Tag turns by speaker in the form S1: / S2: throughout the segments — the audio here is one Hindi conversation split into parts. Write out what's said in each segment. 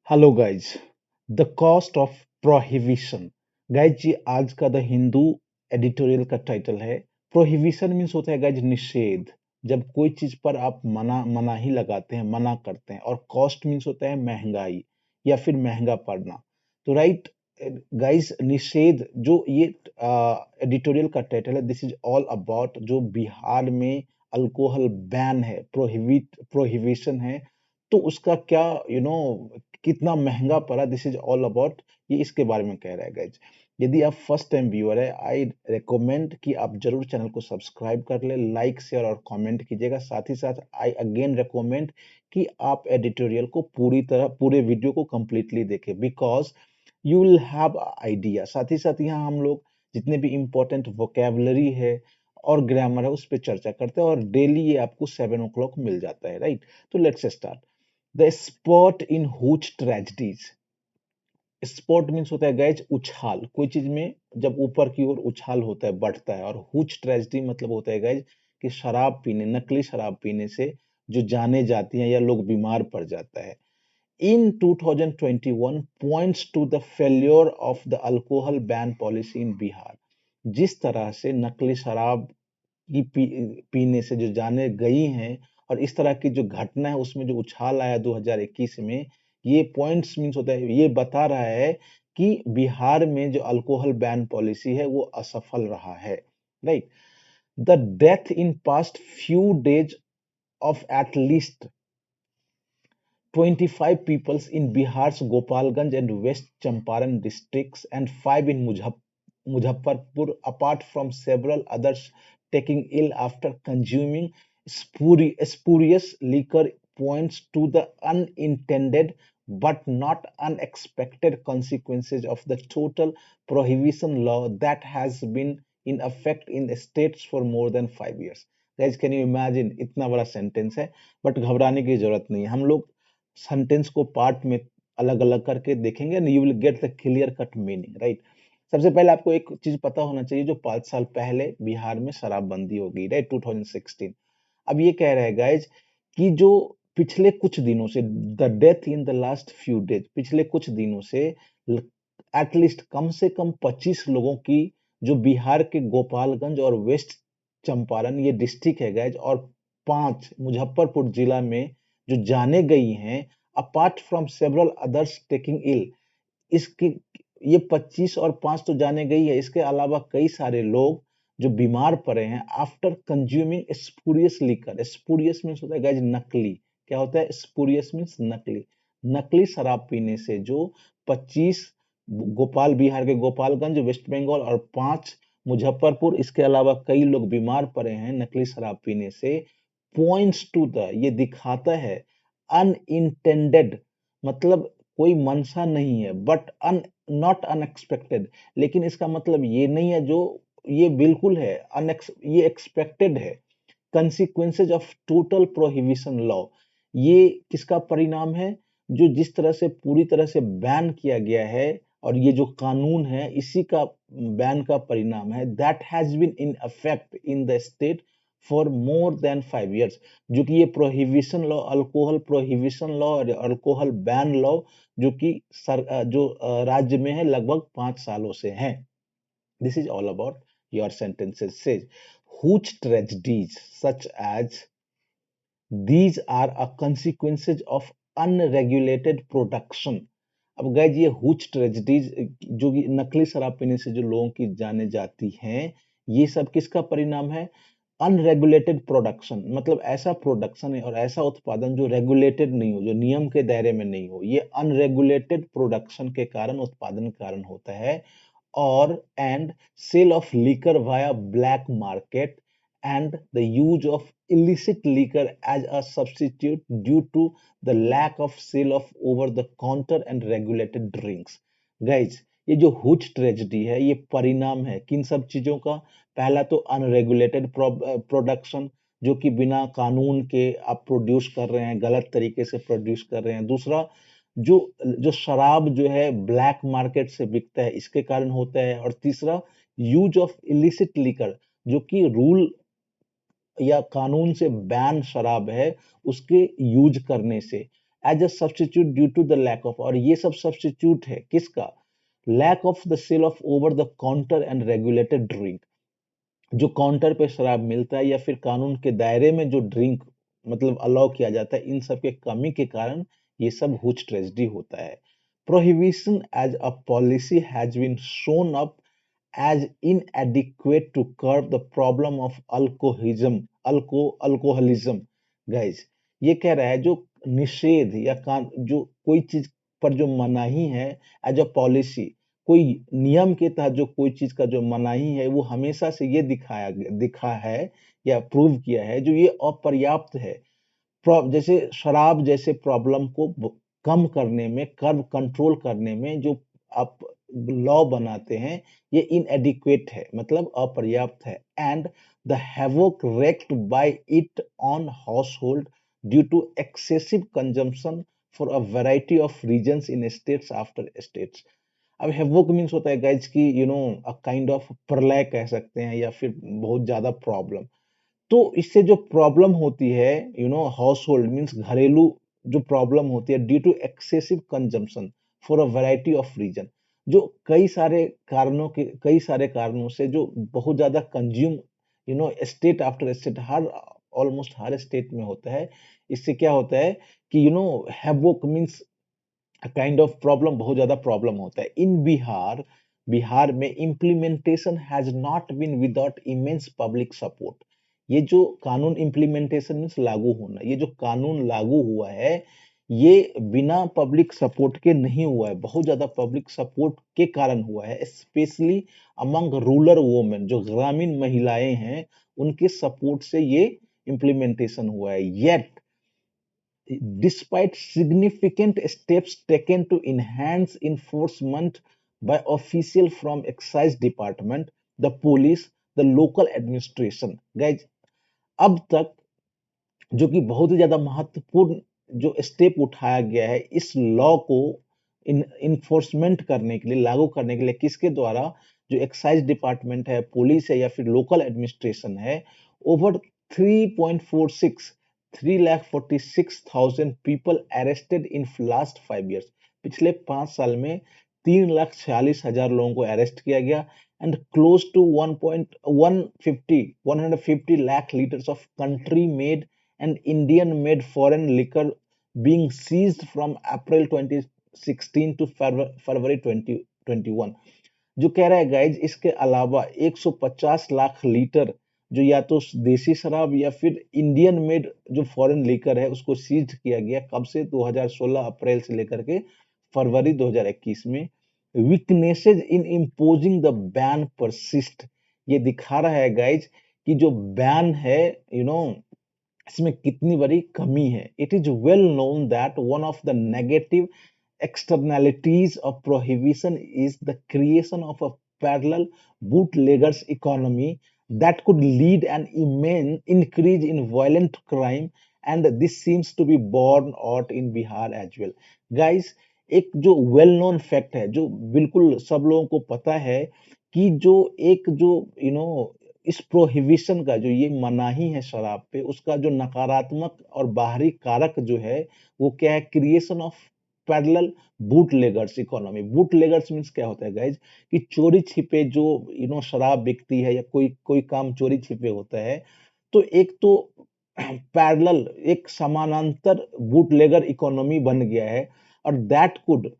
S1: Hello guys. The cost of prohibition. Guys ये आज का द हिंदू एडिटोरियल का टाइटल है। प्रोहिबिशन मीन्स होता है गाइज निषेध। जब कोई चीज पर आप मनाही लगाते हैं, मना करते हैं। और कॉस्ट मीन्स होता है महंगाई या फिर महंगा पड़ना। तो राइट गाइज, निषेध जो ये एडिटोरियल का टाइटल है, दिस इज ऑल अबाउट जो बिहार में अल्कोहल बैन है, प्रोहिबिशन है। तो उसका क्या कितना महंगा पड़ा, दिस इज ऑल अबाउट, ये इसके बारे में कह रहा है गाइज। यदि आप फर्स्ट टाइम व्यूअर है, आई रिकमेंड कि आप जरूर चैनल को सब्सक्राइब कर ले, लाइक शेयर और कमेंट कीजिएगा। साथ ही साथ आई अगेन रिकमेंड कि आप एडिटोरियल को पूरी तरह पूरे वीडियो को कंप्लीटली देखें, because you will have idea. साथ ही साथ यहाँ हम लोग जितने भी इंपॉर्टेंट वोकेबलरी है और ग्रामर है उस पर चर्चा करते हैं, और डेली ये आपको 7 o'clock मिल जाता है, राइट। तो let's start. The spot in हुच tragedies. Spot means होता है गैज उछाल, कोई चीज में जब ऊपर की ओर उछाल होता है, बढ़ता है। और हुच ट्रेजेडी मतलब होता है गैज कि शराब पीने, नकली शराब पीने से जो जाने जाती हैं या लोग बीमार पड़ जाता है। In 2021 points to the failure of the alcohol ban policy in Bihar. जिस तरह से नकली शराब की पीने से जो जाने गई हैं और इस तरह की जो घटना है उसमें जो उछाल आया 2021 में, ये पॉइंट्स मीन्स होता है, ये बता रहा है कि बिहार में जो अल्कोहल बैन पॉलिसी है वो असफल रहा है, right. The death in past few days of at least 25 peoples in Bihar's Gopalganj and West Champaran districts and 5 in Muzaffarpur, apart from several others taking ill after consuming spurious liquor, points to the unintended but not unexpected consequences of the total prohibition law that has been in effect in the states for more than 5 years. Guys, can you imagine? इतना बड़ा सेंटेंस है, बट घबराने की जरूरत नहीं है। हम लोग सेंटेंस को पार्ट में अलग अलग करके देखेंगे and you will get the clear cut meaning, right. सबसे पहले आपको एक चीज पता होना चाहिए, जो 5 साल पहले बिहार में शराबबंदी हो गई, राइट, 2016। अब ये कह रहा है गाइज कि जो पिछले कुछ दिनों से, the death in the last few days, पिछले कुछ दिनों से एटलीस्ट कम से कम 25 लोगों की, जो बिहार के गोपालगंज और वेस्ट चंपारण ये डिस्ट्रिक्ट है गाइज, और 5 मुजफ्फरपुर जिला में जो जाने गई हैं, apart from several others taking ill. इसकी ये 25 और 5 तो जाने गई है, इसके अलावा कई सारे लोग जो बीमार पड़े हैं after consuming spurious liquor. Spurious means होता है गाइज नकली। क्या होता है स्पूरियस मीन्स नकली। नकली शराब पीने से जो 25 बिहार के गोपालगंज वेस्ट बंगाल और 5 मुजफ्फरपुर, इसके अलावा कई लोग बीमार पड़े हैं नकली शराब पीने से, पॉइंट्स टू द, ये दिखाता है, अनइंटेंडेड मतलब कोई मंशा नहीं है, बट नॉट अनएक्सपेक्टेड, लेकिन इसका मतलब ये नहीं है जो, ये बिल्कुल है ये एक्सपेक्टेड है। Consequences of total prohibition law, ये किसका परिणाम है? जो जिस तरह से पूरी तरह से बैन किया गया है, और ये जो कानून है इसी का बैन का परिणाम है। That has been in effect in the state for more than 5 years। जो कि ये prohibition law, alcohol prohibition law और अल्कोहल बैन लॉ जो कि राज्य में है लगभग 5 सालों से है। This is all about your sentences says hooch tragedies such as these are a consequences of unregulated production। अब गाइज ये हुच ट्रेजेडीज, जो कि नकली शराब पीने से जो लोगों की जाने जाती हैं, ये सब किसका परिणाम है? अनरेगुलेटेड प्रोडक्शन, मतलब ऐसा प्रोडक्शन है और ऐसा उत्पादन जो रेगुलेटेड नहीं हो, जो नियम के दायरे में नहीं हो, ये अनरेगुलेटेड प्रोडक्शन के कारण, उत्पादन के कारण होता है। और and sale of liquor via black market and the use of illicit liquor as a substitute due to the lack of sale of over the counter and regulated drinks। Guys ये जो हुच ट्रेजेडी है ये परिणाम है किन सब चीजों का? पहला तो अनरेगुलेटेड प्रोडक्शन, जो कि बिना कानून के आप प्रोड्यूस कर रहे हैं, गलत तरीके से प्रोड्यूस कर रहे हैं। दूसरा, जो जो शराब जो है ब्लैक मार्केट से बिकता है, इसके कारण होता है। और तीसरा, यूज ऑफ इलिसिट लिकर, जो कि रूल या कानून से बैन शराब है उसके यूज करने से। As a substitute due to the lack of, और ये सब सब्स्टिट्यूट है किसका? Lack of the sale of over the counter and regulated drink. जो काउंटर पे शराब मिलता है या फिर कानून के दायरे में जो ड्रिंक मतलब अलाउ किया जाता है, इन सब के कमी के कारण ये सब हुच ट्रेजेडी होता है। Prohibition as a policy has been shown up as inadequate to curb the problem of alcoholism guys। ये कह रहा है जो निषेध या जो कोई चीज पर जो मनाही है एज अ पॉलिसी, कोई नियम के तहत जो कोई चीज का जो मनाही है, वो हमेशा से ये दिखा है या प्रूव किया है जो ये अपर्याप्त है। जैसे शराब जैसे प्रॉब्लम को कम करने में, कर्व कंट्रोल करने में जो आप लॉ बनाते हैं, ये इनएडिक्वेट है, मतलब अपर्याप्त है। And the havoc wreaked by it on household due to excessive consumption for a variety of reasons in states after states। अब हैवोक मीन्स होता है गाइज की अ काइंड ऑफ प्रलय कह सकते हैं या फिर बहुत ज्यादा प्रॉब्लम। तो इससे जो प्रॉब्लम होती है हाउस होल्ड मीन्स घरेलू जो प्रॉब्लम होती है due to excessive consumption for a variety of reason, जो कई सारे कारणों से जो बहुत ज्यादा कंज्यूम स्टेट आफ्टर स्टेट, हर ऑलमोस्ट हर स्टेट में होता है। इससे क्या होता है कि havoc means kind of problem, बहुत ज्यादा प्रॉब्लम होता है। इन बिहार, बिहार में implementation has not been without immense public support. ये जो कानून इम्प्लीमेंटेशन मीन्स लागू होना, ये जो कानून लागू हुआ है ये बिना पब्लिक सपोर्ट के नहीं हुआ है, बहुत ज्यादा पब्लिक सपोर्ट के कारण हुआ है। स्पेशली अमंग रूरल वुमेन, जो ग्रामीण महिलाएं हैं, उनके सपोर्ट से ये इम्प्लीमेंटेशन हुआ है। Yet despite significant steps taken to enhance enforcement by officials from excise department, the police, the local administration, guys, अब तक जो कि बहुत ही ज्यादा महत्वपूर्ण जो स्टेप उठाया गया है इस लॉ को इन्फोर्समेंट करने के लिए, लागू करने के लिए, किसके द्वारा? जो एक्साइज डिपार्टमेंट है, पुलिस है या फिर लोकल एडमिनिस्ट्रेशन है। Over 3.46 3,46,000 people arrested in last 5 years। पिछले 5 साल में 3,46,000 लोगों को अरेस्ट किया गया। And close to 150 lakh liters of country made and Indian made foreign liquor being seized from April 2016 to February 2021। जो कह रहा है गाइज, इसके अलावा 150 लाख लीटर जो या तो देसी शराब या फिर इंडियन मेड जो फॉरेन लीकर है उसको सीज किया गया। कब से? 2016 अप्रैल से लेकर के फरवरी 2021 में। Weaknesses in imposing the ban persist. ये दिखा रहा है गाइज कि जो बैन है इसमें कितनी बड़ी कमी है। It is well known that one of the negative externalities of prohibition is the creation of a parallel bootleggers economy that could lead an immense increase in violent crime, and this seems to be borne out in Bihar as well। Guys, एक जो वेल नोन फैक्ट है, जो बिल्कुल सब लोगों को पता है कि जो एक जो इस प्रोहिबिशन का जो ये मनाही है शराब पे, उसका जो नकारात्मक और बाहरी कारक जो है वो क्या है? Creation of parallel bootleggers economy. Bootleggers means क्या होता है गाइज कि चोरी छिपे जो शराब बिकती है या कोई कोई काम चोरी छिपे होता है। तो एक तो पैरेलल, एक समानांतर बूटलेगर इकोनॉमी बन गया है, और that could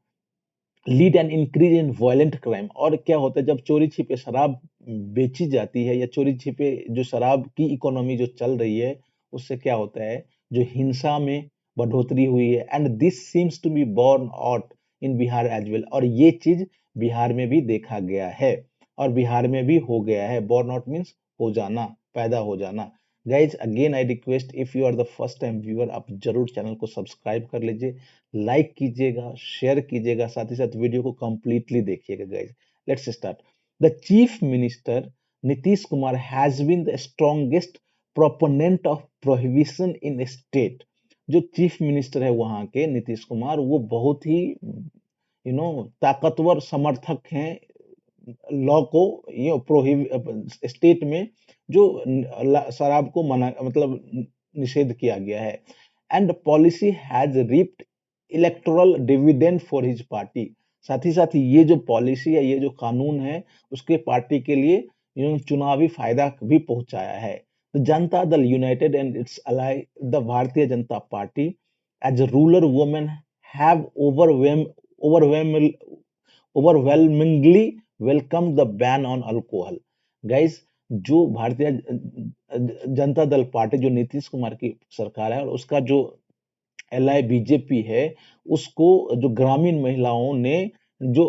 S1: lead an increase in violent crime. और क्या होता है जब चोरी छिपे शराब बेची जाती है या चोरी छिपे जो शराब की इकोनॉमी जो चल रही है, उससे क्या होता है? जो हिंसा में बढ़ोतरी हुई है। And this seems to be borne out in Bihar as well. और ये चीज बिहार में भी देखा गया है और बिहार में भी हो गया है। बोर्न आउट मीन्स हो जाना, पैदा हो जाना। Guys again I request, if you are the first time viewer, आप जरूर चैनल को सब्सक्राइब कर लीजिए, लाइक कीजिएगा, शेयर कीजिएगा, साथ ही साथ वीडियो को कंप्लीटली देखिएगा। Guys let's start. The chief minister Nitish Kumar has been the strongest proponent of prohibition in state. जो चीफ मिनिस्टर है वहां के नीतीश कुमार, वो बहुत ही ताकतवर समर्थक हैं लॉ को प्रोहिब स्टेट में जो शराब को मना मतलब निषेध किया गया है। And policy has reaped electoral dividend for his party. साथ ही साथ ये जो पॉलिसी है, ये जो कानून है, उसके पार्टी के लिए चुनावी फायदा भी पहुंचाया है। The Janata Dal United and its ally the Bharatiya Janata party as a ruler women have overwhelmingly welcomed the ban on alcohol. Guys, जो भारतीय जनता दल पार्टी, जो नीतीश कुमार की सरकार है, और उसका जो एलआई बीजेपी है, उसको जो ग्रामीण महिलाओं ने जो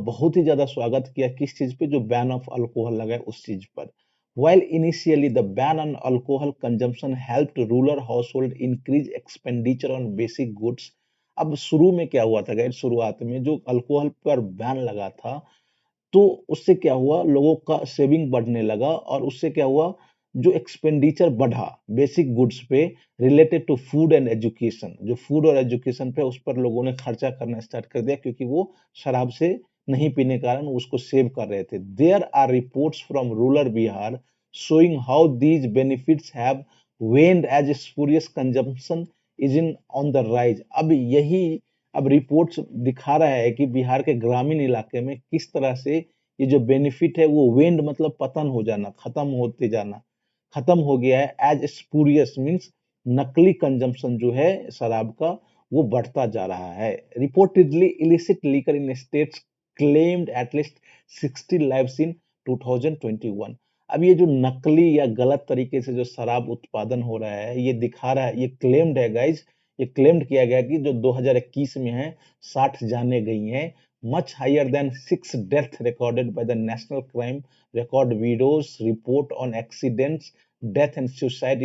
S1: बहुत ही ज्यादा स्वागत किया, किस चीज पे, जो बैन ऑफ अल्कोहल लगा है उस चीज पर। While initially the ban on alcohol consumption helped rural household increase expenditure on basic goods, अब शुरू में क्या हुआ था गाइस, शुरुआत में जो अल्कोहल पर बैन लगा था, तो उससे क्या हुआ, लोगों का सेविंग बढ़ने लगा, और उससे क्या हुआ, जो एक्सपेंडिचर बढ़ा बेसिक गुड्स पे, related to food and education, जो फूड और एजुकेशन पे, उस पर लोगों ने खर्चा करना स्टार्ट कर दिया, क्योंकि वो शराब से नहीं पीने के कारण उसको सेव कर रहे थे। There are reports from rural Bihar showing how these benefits have waned as spurious consumption is in on the rise। अब रिपोर्ट्स दिखा रहा है कि बिहार के ग्रामीण इलाके में किस तरह से ये जो बेनिफिट है वो वेंड मतलब पतन हो जाना, खत्म होते जाना, खत्म हो गया है। एज स्पूरियस मीन्स नकली कंजम्पशन जो है शराब का, वो बढ़ता जा रहा है। Reportedly illicit liquor in states claimed at least 60 lives in 2021। अब ये जो नकली या गलत तरीके से जो शराब उत्पादन हो रहा है, ये दिखा रहा है, ये क्लेम्ड है गाइज, ये क्लेम्ड किया गया कि जो 2021 में है 60 जाने गई हैं, much higher than 6 death recorded by the National Crime Record Bureau's report on accidents, death and suicide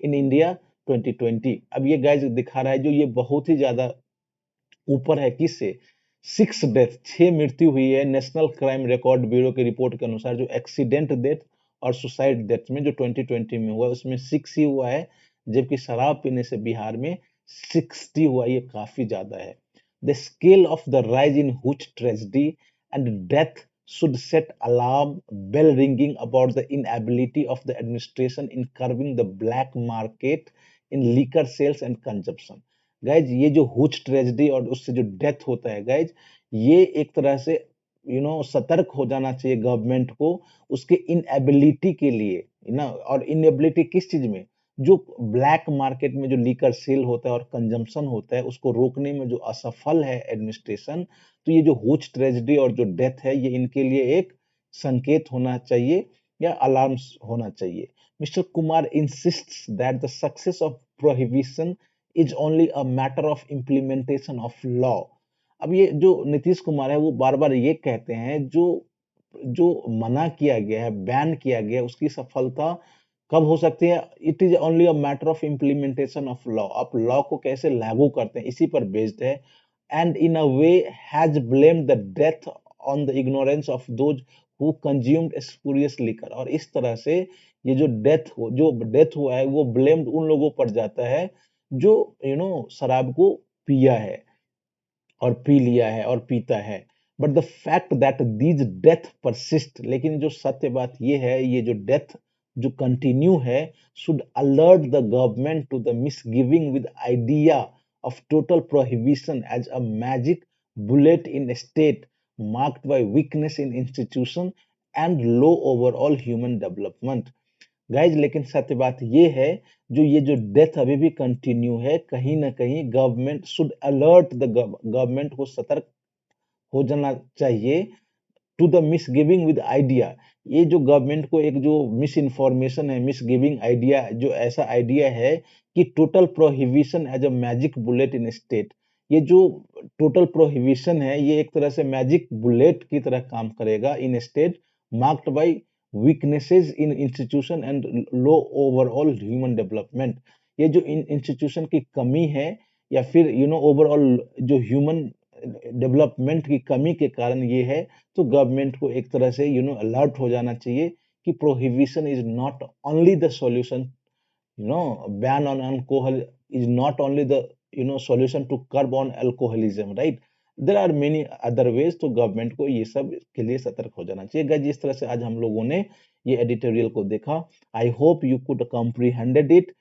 S1: in India 2020। अब ये गाइज दिखा रहा है, जो ये बहुत ही ज्यादा ऊपर है, किससे, 6 डेथ, 6 मृत्यु हुई है नेशनल क्राइम रिकॉर्ड ब्यूरो की रिपोर्ट के अनुसार। जो एक्सीडेंट डेथ और सुसाइड डेथ में जो 2020 में हुआ, उसमें 6 ही हुआ है, जबकि शराब पीने से बिहार में 60 हुआ। ये काफी ज्यादा है। The scale of the rise in हुच tragedy and death should set alarm bell ringing about the inability of the administration in curbing the black market in liquor sales and consumption। Guys ये जो हुच ट्रेजेडी और उससे जो डेथ होता है गाइज, ये एक तरह से सतर्क हो जाना चाहिए गवर्नमेंट को, उसके इनएबिलिटी के लिए ना। और इनएबिलिटी किस चीज में, जो ब्लैक मार्केट में जो लीकर सेल होता है और कंजम्पशन होता है, उसको रोकने में जो असफल है एडमिनिस्ट्रेशन। तो ये जो हुच ट्रेजेडी और जो डेथ है, ये इनके लिए एक संकेत होना चाहिए या अलार्म होना चाहिए। Mister Kumar insists that the success of prohibition is only a matter of implementation of law। अब ये जो नीतीश कुमार है, वो बार बार ये कहते हैं, जो जो मना किया गया है, बैन किया गया है, उसकी सफलता कब हो सकती है, it is only a matter of implementation of law. आप लॉ को कैसे लागू करते हैं, इसी पर बेस्ड है। And in a way has blamed the death on the ignorance of those who consumed spurious liquor. और इस तरह से ये जो डेथ हुआ है, वो ब्लेम्ड उन लोगों पर जाता है जो शराब को पिया है और पी लिया है और पीता है। But the fact that these death persist, लेकिन जो सत्य बात ये है, ये जो डेथ जो कंटिन्यू है, should alert the government to the misgiving with idea of total prohibition as a magic bullet in state marked by weakness in institution and low overall human development. Guys लेकिन सत्य बात ये है, ये जो डेथ अभी भी कंटिन्यू है, कहीं ना कहीं government should alert the government को सतर्क हो जाना चाहिए to the miss giving with idea. ये जो गवर्नमेंट को एक जो मिस इन्फॉर्मेशन है, मिस गिविंग आइडिया, जो ऐसा आइडिया है कि total prohibition as a magic bullet in state. ये जो टोटल प्रोहिबिशन है, ये एक तरह से मैजिक बुलेट की तरह काम करेगा इन state marked bye weaknesses in institution and low overall human development. ये जो इंस्टीट्यूशन की कमी है, या फिर ओवरऑल जो ह्यूमन डेवलपमेंट की कमी के कारण ये है। तो गवर्नमेंट को एक तरह से अलर्ट हो जाना चाहिए कि prohibition is not only the solution, ban on alcohol is not only the solution to curb on alcoholism, right? There are many other ways। तो गवर्नमेंट को ये सब के लिए सतर्क हो जाना चाहिए। गाइस जिस तरह से आज हम लोगों ने ये एडिटोरियल को देखा, I hope you could comprehended it.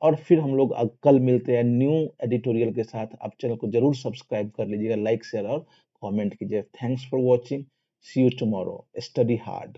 S1: और फिर हम लोग कल मिलते हैं न्यू एडिटोरियल के साथ। आप चैनल को जरूर सब्सक्राइब कर लीजिएगा, लाइक शेयर और कमेंट कीजिए। Thanks for watching, see you tomorrow, study hard.